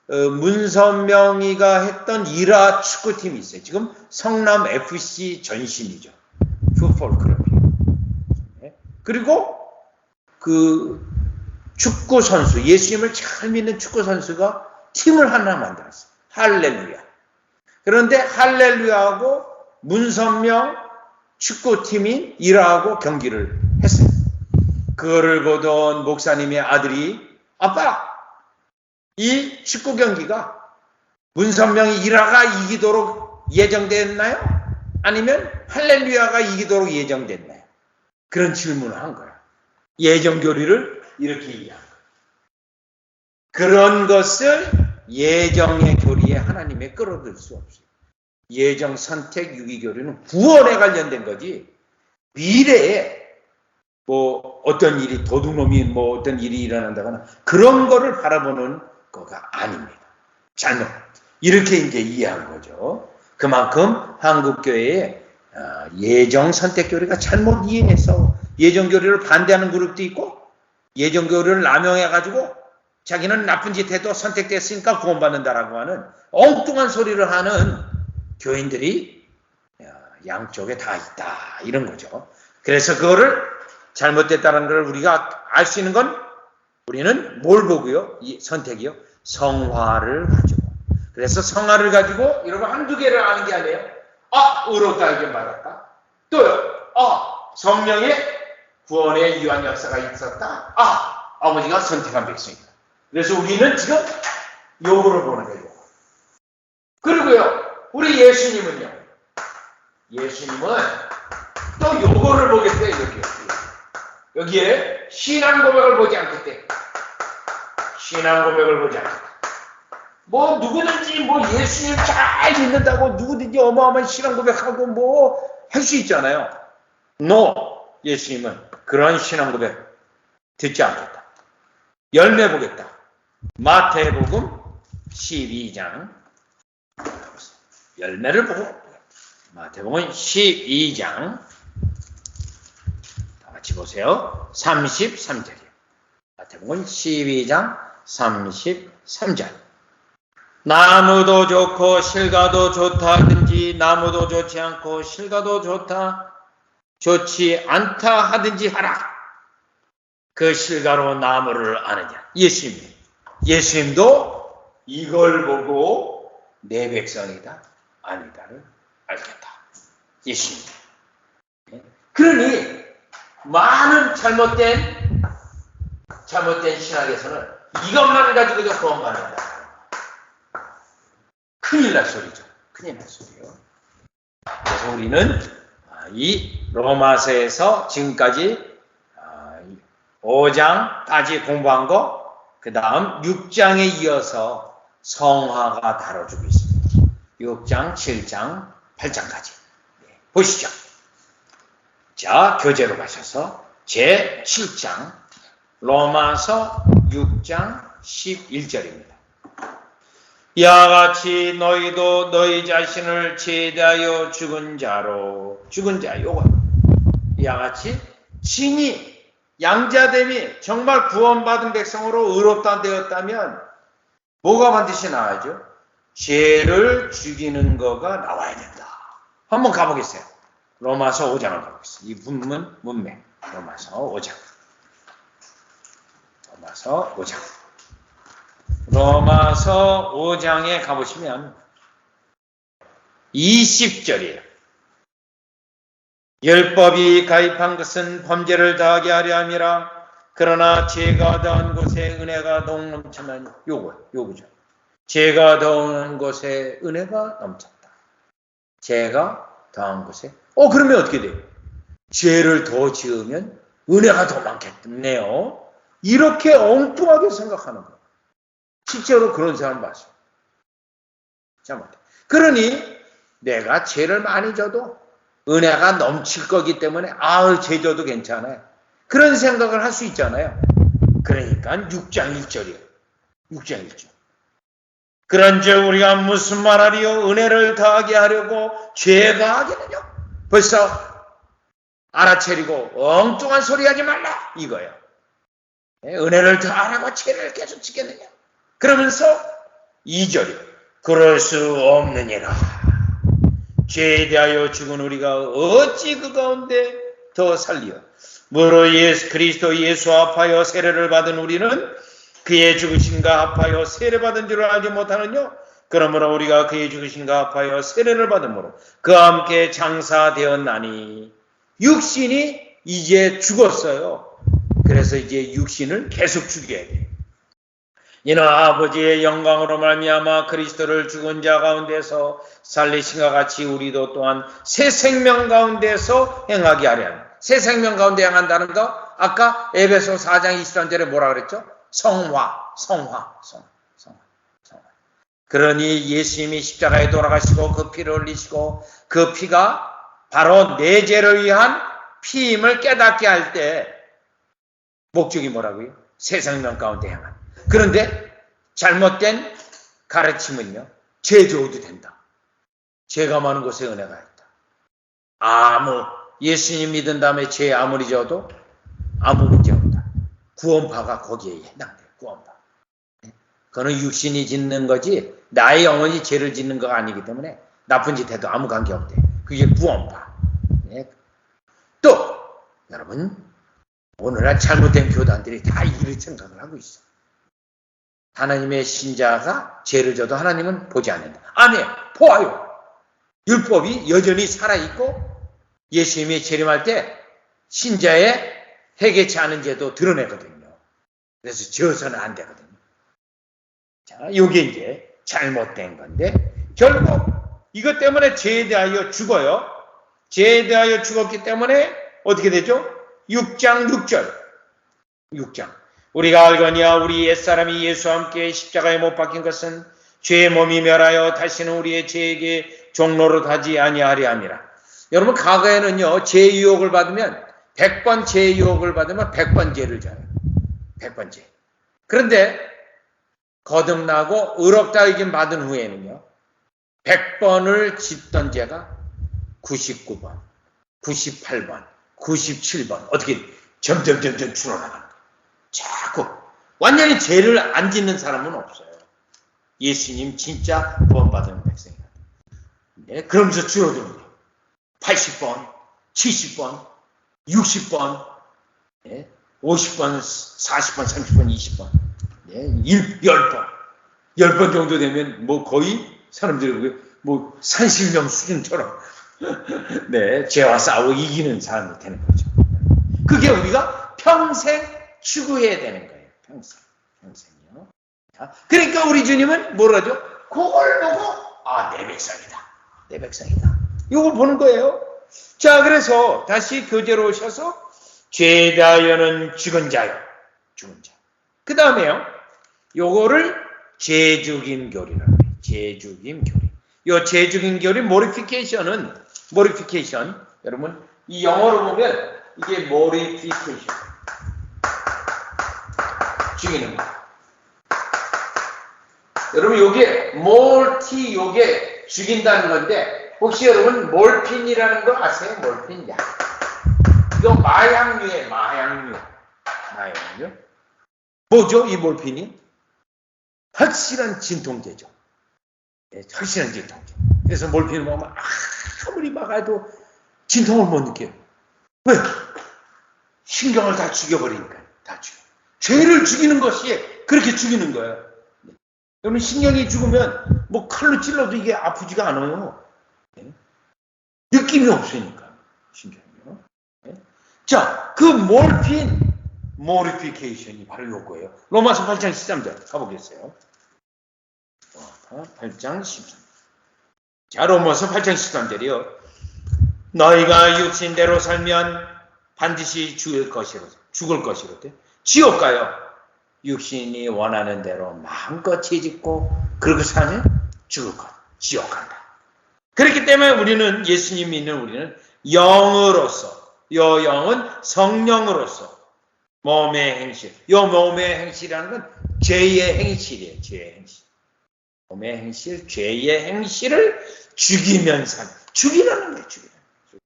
문선명이가 했던 이라 축구팀이 있어요. 지금 성남 FC 전신이죠. 풋볼 클럽이에요. 그리고 그 축구 선수, 예수님을 잘 믿는 축구 선수가 팀을 하나 만들었어요. 할렐루야. 그런데 할렐루야하고 문선명 축구팀이 이라하고 경기를 했어요. 그거를 보던 목사님의 아들이, 아빠, 이 축구 경기가 문선명이 이라가 이기도록 예정됐나요? 아니면 할렐루야가 이기도록 예정됐나요? 그런 질문을 한 거야. 예정 교리를 이렇게 이해한 거야. 그런 것을 예정의 교리에 하나님에 끌어들 수 없어요. 예정, 선택, 유기교리는 구원에 관련된 거지, 미래에 뭐 어떤 일이, 도둑놈이 뭐 어떤 일이 일어난다거나 그런 거를 바라보는 거가 아닙니다. 잘못 이렇게 이제 이해한 거죠. 그만큼 한국교회의 예정 선택 교리가 잘못 이해해서 예정 교리를 반대하는 그룹도 있고, 예정 교리를 남용해가지고 자기는 나쁜 짓 해도 선택됐으니까 구원받는다라고 하는 엉뚱한 소리를 하는 교인들이 양쪽에 다 있다, 이런 거죠. 그래서 그거를 잘못됐다는 걸 우리가 알 수 있는 건, 우리는 뭘 보고요? 이 선택이요? 성화를 가지고. 그래서 성화를 가지고 여러분 한두 개를 아는 게 아니에요. 의롭다 알게 받았다. 또요. 성령의 구원의 유한 역사가 있었다. 아버지가 선택한 백성이다. 그래서 우리는 지금 요거를 보는 거예요. 그리고요, 우리 예수님은요. 예수님은 또 요거를 보겠대요. 여기에 신앙 고백을 보지 않겠대. 신앙 고백을 보지 않겠대. 뭐 누구든지 뭐 예수님 잘 믿는다고 누구든지 어마어마한 신앙 고백하고 뭐 할 수 있잖아요. 예수님은 그런 신앙 고백 듣지 않겠다. 열매 보겠다. 마태복음 12장. 열매를 보고 마태복음 12장 다 같이 보세요. 33절이에요. 마태복음 12장 33절. 나무도 좋고 실과도 좋다 하든지, 나무도 좋지 않고 실과도 좋지 않다 하든지 하라. 그 실과로 나무를 아느냐. 예수님도 이걸 보고 내 백성이다 아니다를 알겠다. 예수님. 그러니 많은 잘못된 신학에서는 이것만 가지고도 구원받는다. 큰일 날 소리죠. 큰일 날 소리요. 그래서 우리는 이 로마서에서 지금까지 5장까지 공부한 거, 그 다음 6장에 이어서 성화가 다뤄주고 있습니다. 6장, 7장, 8장까지. 보시죠. 자, 교재로 가셔서 제7장, 로마서 6장 11절입니다. 이와 같이 너희도 너희 자신을 제대하여 죽은 자, 요거. 이와 같이 진이, 양자됨이 정말 구원받은 백성으로 의롭다 되었다면 뭐가 반드시 나와야죠? 죄를 죽이는 거가 나와야 된다. 한번 가보겠어요. 로마서 5장을 가보겠습니다. 이 문맥. 로마서 5장. 로마서 5장. 로마서 5장에 가보시면 20절이에요. 율법이 가입한 것은 범죄를 더하게 하려 함이라. 그러나 죄가 더한 곳에 은혜가 더욱 넘쳤나니. 요거죠. 죄가 더한 곳에 은혜가 넘쳤다. 죄가 더한 곳에. 그러면 어떻게 돼요? 죄를 더 지으면 은혜가 더 많겠네요. 이렇게 엉뚱하게 생각하는 거예요. 실제로 그런 사람 봤어요. 잘못해. 그러니 내가 죄를 많이 져도 은혜가 넘칠 거기 때문에 죄 져도 괜찮아요. 그런 생각을 할 수 있잖아요. 그러니까 6장 1절이에요. 6장 1절. 그런즉 우리가 무슨 말하리요? 은혜를 더하게 하려고 죄가 하겠느냐? 벌써 알아차리고 엉뚱한 소리 하지 말라 이거예요. 은혜를 더하라고 죄를 계속 지겠느냐? 그러면서 2절이요. 그럴 수 없느니라. 죄에 대하여 죽은 우리가 어찌 그 가운데 더 살리어? 무릇 그리스도 예수 합하여 세례를 받은 우리는 그의 죽으심과 합하여 세례받은 줄을 알지 못하느냐? 그러므로 우리가 그의 죽으심과 합하여 세례를 받음으로 그와 함께 장사되었나니. 육신이 이제 죽었어요. 그래서 이제 육신을 계속 죽여야 돼요. 이는 아버지의 영광으로 말미암아 그리스도를 죽은 자 가운데서 살리신과 같이 우리도 또한 새 생명 가운데서 행하게 하려 합니다. 새 생명 가운데 행한다는 거 아까 에베소 4장 23절에 뭐라 그랬죠? 성화. 그러니 예수님이 십자가에 돌아가시고 그 피를 흘리시고 그 피가 바로 내 죄를 위한 피임을 깨닫게 할 때 목적이 뭐라고요? 새 생명 가운데 행한. 그런데 잘못된 가르침은요, 죄 져도 된다. 죄가 많은 곳에 은혜가 있다. 예수님 믿은 다음에 죄 아무리 져도 아무 문제 없다. 구원파가 거기에 해당돼요. 구원파. 그거는 육신이 짓는 거지 나의 영혼이 죄를 짓는 거가 아니기 때문에 나쁜 짓 해도 아무 관계 없대. 그게 구원파. 또 여러분 오늘날 잘못된 교단들이 다 이런 생각을 하고 있어. 하나님의 신자가 죄를 져도 하나님은 보지 않는다. 아니에요. 보아요. 율법이 여전히 살아있고 예수님이 재림할 때 신자의 회개치 않은 죄도 드러내거든요. 그래서 지어서는 안 되거든요. 자, 이게 이제 잘못된 건데 결국 이것 때문에 죄에 대하여 죽어요. 죄에 대하여 죽었기 때문에 어떻게 되죠? 6장 6절. 우리가 알거니와 우리 옛사람이 예수와 함께 십자가에 못 박힌 것은 죄의 몸이 멸하여 다시는 우리의 죄에게 종로로 하지 아니하려 함이라. 여러분 과거에는요 죄의 유혹을 받으면 100번 죄의 유혹을 받으면 100번 죄를 져요. 100번 죄. 그런데 거듭나고 의롭다 여김 받은 후에는요 100번을 짓던 죄가 99번, 98번, 97번 어떻게 점점 줄어나가는 거예요. 자꾸 완전히 죄를 안 짓는 사람은 없어요. 예수님 진짜 구원받은 백성이다. 네, 그러면서 줄어드는 거예요. 80번, 70번, 60번, 네, 50번, 40번, 30번, 20번, 네, 10번. 10번 정도 되면 뭐 거의 사람들이 뭐 산신령 수준처럼 네, 죄와 싸우고 이기는 사람이 되는 거죠. 그게 우리가 평생 추구해야 되는 거예요. 평생이요. 자, 그러니까 우리 주님은 뭐라죠? 그걸 보고 내 백성이다. 이걸 보는 거예요. 자, 그래서 다시 교제로 오셔서 죄에 대하여는 죽은 자요. 그 다음에요. 요거를 죄죽임 교리라고 해요. 죄죽임 교리. 요 죄죽임 교리 모리피케이션 여러분 이 영어로 보면 이게 모리피케이션 죽이는 거. 여러분 요게 요게 죽인다는 건데 혹시 여러분 몰핀이라는 거 아세요? 몰핀 약. 이거 마약류예요. 마약류. 뭐죠? 이 몰핀이? 확실한 진통제죠. 네, 확실한 진통제. 그래서 몰핀을 먹으면 아무리 막아도 진통을 못 느껴요. 왜? 신경을 다 죽여버리니까. 다 죽여. 죄를 죽이는 것이 그렇게 죽이는 거예요. 여러분 신경이 죽으면 뭐 칼로 찔러도 이게 아프지가 않아요. 느낌이 없으니까 신경이요. 자, 그 몰핀 모리피케이션이 바로 요거예요. 로마서 8장 13절 가보겠어요. 8장 13절. 자, 로마서 8장 13절이요. 너희가 육신대로 살면 반드시 죽을 것이로되 지옥 가요. 육신이 원하는 대로 마음껏 채짓고 그렇게 사면 죽을 것, 지옥 간다. 그렇기 때문에 우리는 예수님 믿는 우리는 영으로서, 요 영은 성령으로서 몸의 행실, 요 몸의 행실이라는 건 죄의 행실이에요. 죄의 행실. 몸의 행실, 죄의 행실을 죽이면 산, 죽이라는 거예요. 죽이라는 거예요.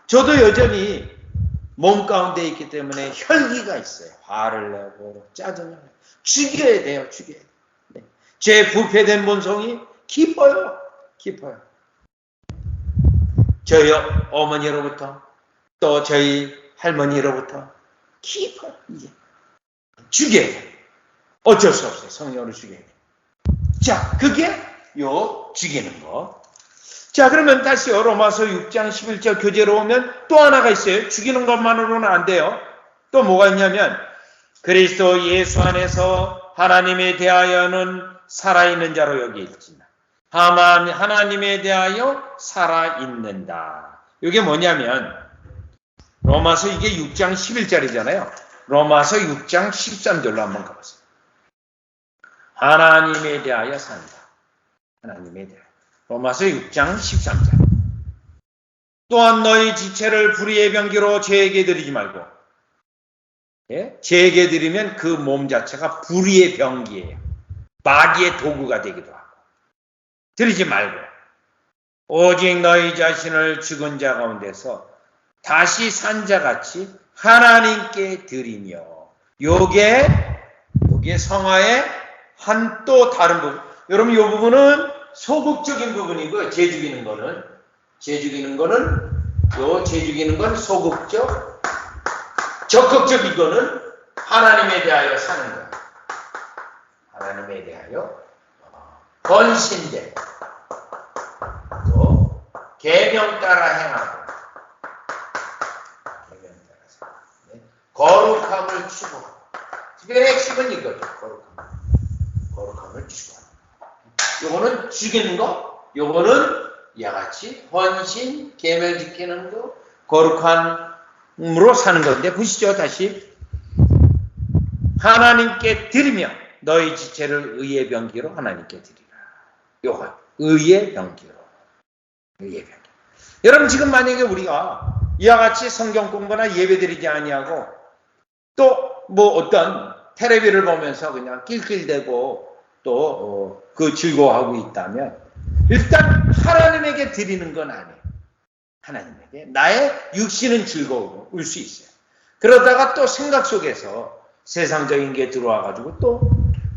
저도 여전히 몸 가운데 있기 때문에 혈기가 있어요. 화를 내고 짜증을 내고 죽여야 돼요. 죽여야 돼요. 네. 제 부패된 본성이 깊어요. 깊어요. 저희 어머니로부터 또 저희 할머니로부터 깊어요. 이게 죽여야 돼요. 어쩔 수 없어요. 성령으로 죽여야 돼요. 자, 그게 요 죽이는 거. 자, 그러면 다시요. 로마서 6장 11절 교재로 오면 또 하나가 있어요. 죽이는 것만으로는 안 돼요. 또 뭐가 있냐면 그리스도 예수 안에서 하나님에 대하여는 살아있는 자로 여기있지만 하나님에 대하여 살아있는다. 이게 뭐냐면 로마서 이게 6장 11절이잖아요. 로마서 6장 13절로 한번 가보세요. 하나님에 대하여 산다. 하나님에 대하여. 로마서 6장 13절. 또한 너희 지체를 불의의 병기로 죄에게 드리지 말고. 예? 죄에게 드리면 그 몸 자체가 불의의 병기예요. 마귀의 도구가 되기도 하고. 드리지 말고. 오직 너희 자신을 죽은 자 가운데서 다시 산 자같이 하나님께 드리며. 요게 성화의 한 또 다른 부분. 여러분 이 부분은 소극적인 부분이고 죄 죽이는 거는 소극적, 적극적인 거는 하나님에 대하여 사는 거예요. 하나님에 대하여 헌신되고 또 계명 따라 행하고 거룩함을 추구하고 특별히 핵심은 이거죠. 거룩함을 추구하고 요거는 죽이는 거, 요거는 이와같이 헌신, 계명 지키는 거, 거룩함으로 사는 건데 보시죠. 다시 하나님께 드리며 너희 지체를 의의 병기로 하나님께 드리라. 요거 의의 병기로. 여러분 지금 만약에 우리가 이와 같이 성경 공부나 예배 드리지 아니하고 또 뭐 어떤 텔레비를 보면서 그냥 낄낄대고 또 그 즐거워하고 있다면 일단 하나님에게 드리는 건 아니에요. 하나님에게 나의 육신은 즐거울 수 있어요. 그러다가 또 생각 속에서 세상적인 게 들어와가지고 또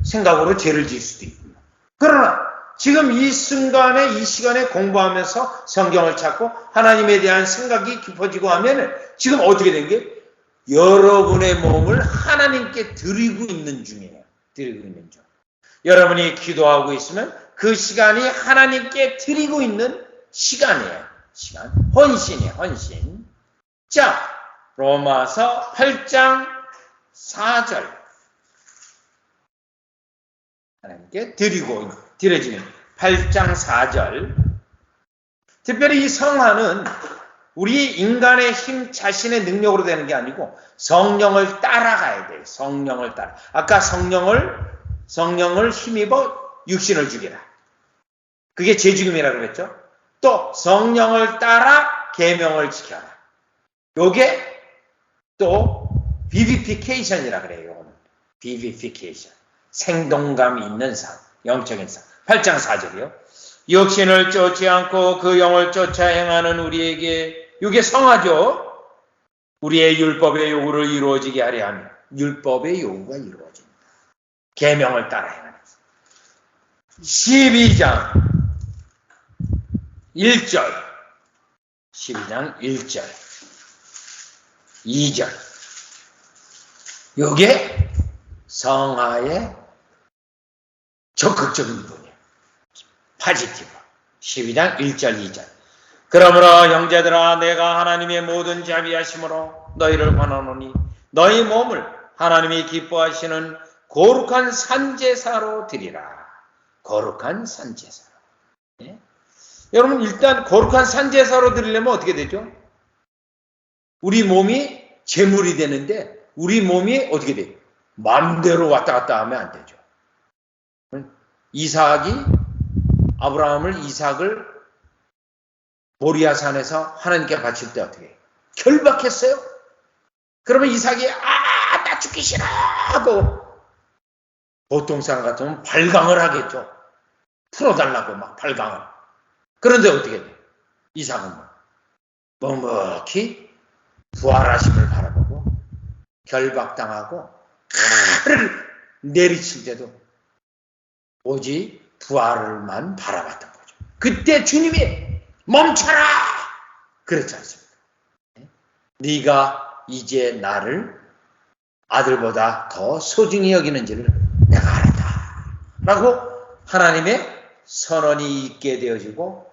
생각으로 죄를 지을 수도 있고요. 그러나 지금 이 순간에 이 시간에 공부하면서 성경을 찾고 하나님에 대한 생각이 깊어지고 하면 지금 어떻게 된 게 여러분의 몸을 하나님께 드리고 있는 중이에요. 드리고 있는 중. 여러분이 기도하고 있으면 그 시간이 하나님께 드리고 있는 시간이에요. 시간. 헌신이에요. 헌신. 자, 로마서 8장 4절. 하나님께 드려지는 8장 4절. 특별히 이 성화는 우리 인간의 힘 자신의 능력으로 되는 게 아니고 성령을 따라가야 돼요. 성령을 따라. 아까 성령을 힘입어 육신을 죽이라. 그게 죄죽임이라고 그랬죠. 또 성령을 따라 계명을 지켜라. 요게 또 vivification이라고 그래요. 요거는 vivification. 생동감 있는 삶, 영적인 삶. 8장 4절이요. 육신을 쫓지 않고 그 영을 쫓아 행하는 우리에게 이게 성화죠. 우리의 율법의 요구를 이루어지게 하려 하며 율법의 요구가 이루어집니다. 계명을 따라 행하는 12장 1절 12장 1절 2절 요게 성화의 적극적인 부분이에요. 파지티브. 12장 1절 2절. 그러므로 형제들아 내가 하나님의 모든 자비하심으로 너희를 권하노니 너희 몸을 하나님이 기뻐하시는 거룩한 산제사로 드리라. 거룩한 산제사로. 예? 여러분 일단 거룩한 산제사로 드리려면 어떻게 되죠? 우리 몸이 제물이 되는데 우리 몸이 어떻게 돼요? 마음대로 왔다 갔다 하면 안 되죠. 이삭을 모리아산에서 하나님께 바칠 때 어떻게 해요? 결박했어요. 그러면 이삭이 나 죽기 싫어 하고 보통 사람 같으면 발광을 하겠죠. 풀어달라고 막 발광을. 그런데 어떻게 돼요? 이삭은 묵묵히 부활하심을 바라보고 결박당하고 칼을 내리칠 때도 오직 부활을만 바라봤던 거죠. 그때 주님이 멈춰라! 그랬지 않습니까? 네가 이제 나를 아들보다 더 소중히 여기는지를 내가 알았다. 라고 하나님의 선언이 있게 되어지고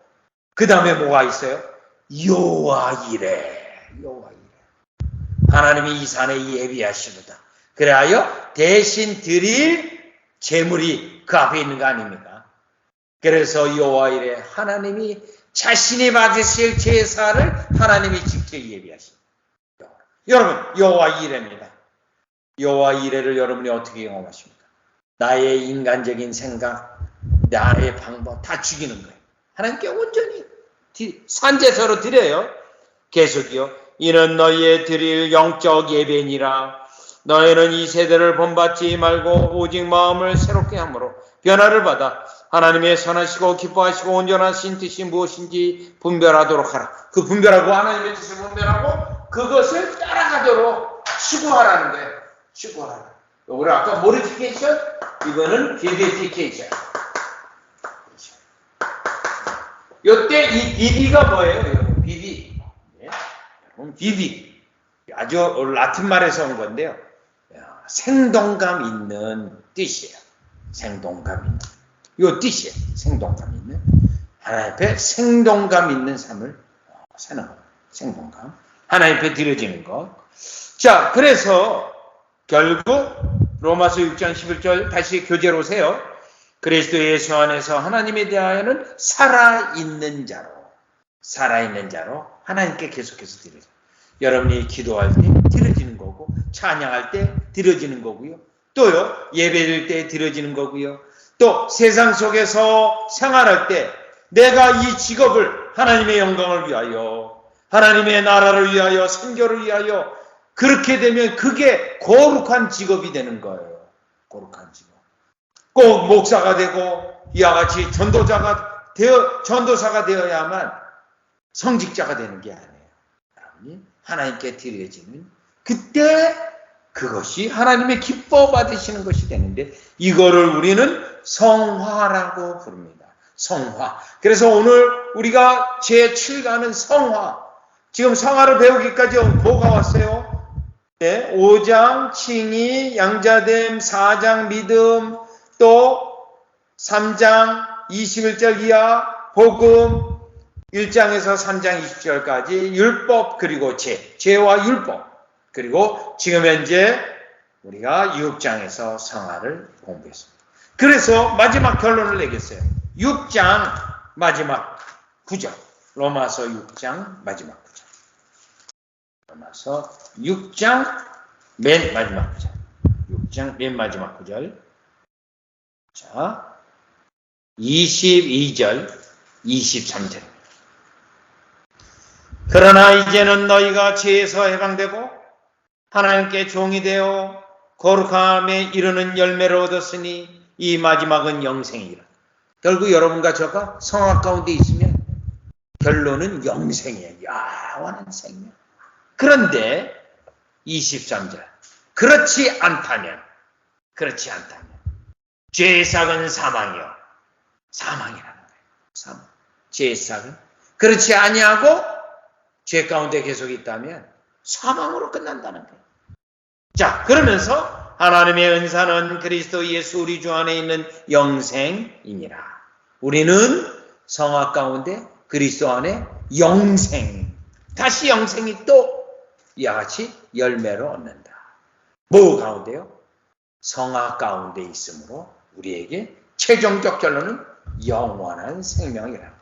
그 다음에 뭐가 있어요? 여호와 이레. 여호와 이레. 하나님이 이 산에 예비하시도다. 그래하여 대신 드릴 제물이 그 앞에 있는 거 아닙니까? 그래서 여호와 이레 하나님이 자신이 받으실 제사를 하나님이 직접 예비하십니다. 여러분 여호와 이레입니다. 여호와 이레를 여러분이 어떻게 경험하십니까? 나의 인간적인 생각, 나의 방법 다 죽이는 거예요. 하나님께 온전히 산제사로 드려요. 계속이요. 이는 너희의 드릴 영적 예배니라. 너희는 이 세대를 본받지 말고 오직 마음을 새롭게 함으로 변화를 받아 하나님의 선하시고 기뻐하시고 온전하신 뜻이 무엇인지 분별하도록 하라. 그 분별하고 하나님의 뜻을 분별하고 그것을 따라가도록 추구하라는 거예요. 추구하라. 우리 아까 모리피케이션, 이거는 비비피케이션. 요때 이 비비가 뭐예요? 비비. 비비. 아주 라틴 말에서 온 건데요. 생동감 있는 뜻이에요. 생동감 있는. 요 뜻이에요. 생동감 있는. 하나님 앞에 생동감 있는 삶을 사는 것. 생동감. 하나님 앞에 드려지는 것. 자, 그래서 결국 로마서 6장 11절 다시 교재로 오세요. 그리스도 예수 안에서 하나님에 대하여는 살아있는 자로 하나님께 계속해서 드려져요. 여러분이 기도할 때 드려지는 거고 찬양할 때 드려지는 거고요. 또요 예배드릴 때 드려지는 거고요. 또 세상 속에서 생활할 때 내가 이 직업을 하나님의 영광을 위하여 하나님의 나라를 위하여 선교를 위하여 그렇게 되면 그게 거룩한 직업이 되는 거예요. 거룩한 직업. 꼭 목사가 되고 이와 같이 전도사가 되어야만 성직자가 되는 게 아니에요. 여러분이 하나님께 드려지는 그때 그것이 하나님의 기뻐 받으시는 것이 되는데 이거를 우리는 성화라고 부릅니다. 성화. 그래서 오늘 우리가 제7가는 성화. 지금 성화를 배우기까지 뭐가 왔어요? 네, 5장 칭의, 양자됨, 4장 믿음, 또 3장 21절 이하 복음, 1장에서 3장 20절까지 율법 그리고 죄와 율법 그리고 지금 현재 우리가 6장에서 성화를 공부했습니다. 그래서 마지막 결론을 내겠어요. 6장 마지막 9절 로마서 6장 마지막 9절 로마서 6장 맨 마지막 9절 6장 맨 마지막 9절 자 22절 23절 그러나 이제는 너희가 죄에서 해방되고 하나님께 종이 되어 거룩함에 이르는 열매를 얻었으니 이 마지막은 영생이라. 결국 여러분과 저가 성화 가운데 있으면 결론은 영생이에요. 영원한 생명. 그런데 23절 그렇지 않다면 죄의 삭은 사망이요. 사망이라는 거예요. 사망. 죄의 삭은 그렇지 아니하고 죄 가운데 계속 있다면 사망으로 끝난다는 거예요. 자, 그러면서 하나님의 은사는 그리스도 예수 우리 주 안에 있는 영생이니라. 우리는 성화 가운데 그리스도 안에 영생, 다시 영생이 또 이와 같이 열매를 얻는다. 뭐 가운데요? 성화 가운데 있으므로 우리에게 최종적 결론은 영원한 생명이라.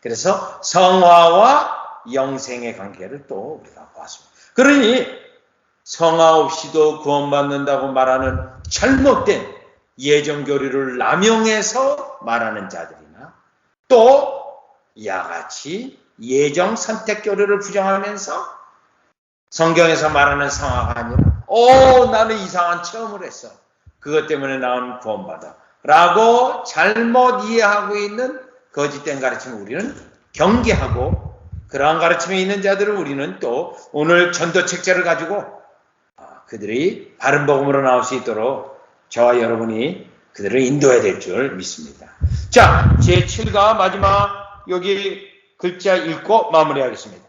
그래서 성화와 영생의 관계를 또 우리가 보았습니다. 그러니 성화 없이도 구원받는다고 말하는 잘못된 예정교리를 남용해서 말하는 자들이나 또 이와 같이 예정 선택교리를 부정하면서 성경에서 말하는 성화가 아니라 나는 이상한 체험을 했어. 그것 때문에 나는 구원받아. 라고 잘못 이해하고 있는 거짓된 가르침을 우리는 경계하고 그러한 가르침에 있는 자들을 우리는 또 오늘 전도 책자를 가지고 그들이 바른 복음으로 나올 수 있도록 저와 여러분이 그들을 인도해야 될 줄 믿습니다. 자, 제7과 마지막 여기 글자 읽고 마무리하겠습니다.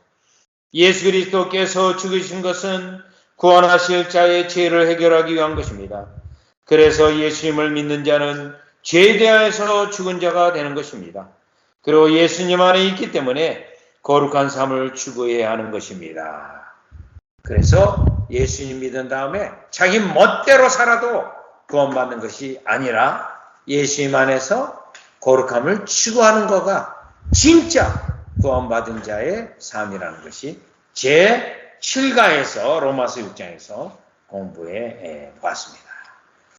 예수 그리스도께서 죽으신 것은 구원하실 자의 죄를 해결하기 위한 것입니다. 그래서 예수님을 믿는 자는 죄에 대하여서 죽은 자가 되는 것입니다. 그리고 예수님 안에 있기 때문에 거룩한 삶을 추구해야 하는 것입니다. 그래서 예수님 믿은 다음에 자기 멋대로 살아도 구원받는 것이 아니라 예수님 안에서 거룩함을 추구하는 거가 진짜 구원받은 자의 삶이라는 것이 제7가에서 로마서 6장에서 공부해 보았습니다.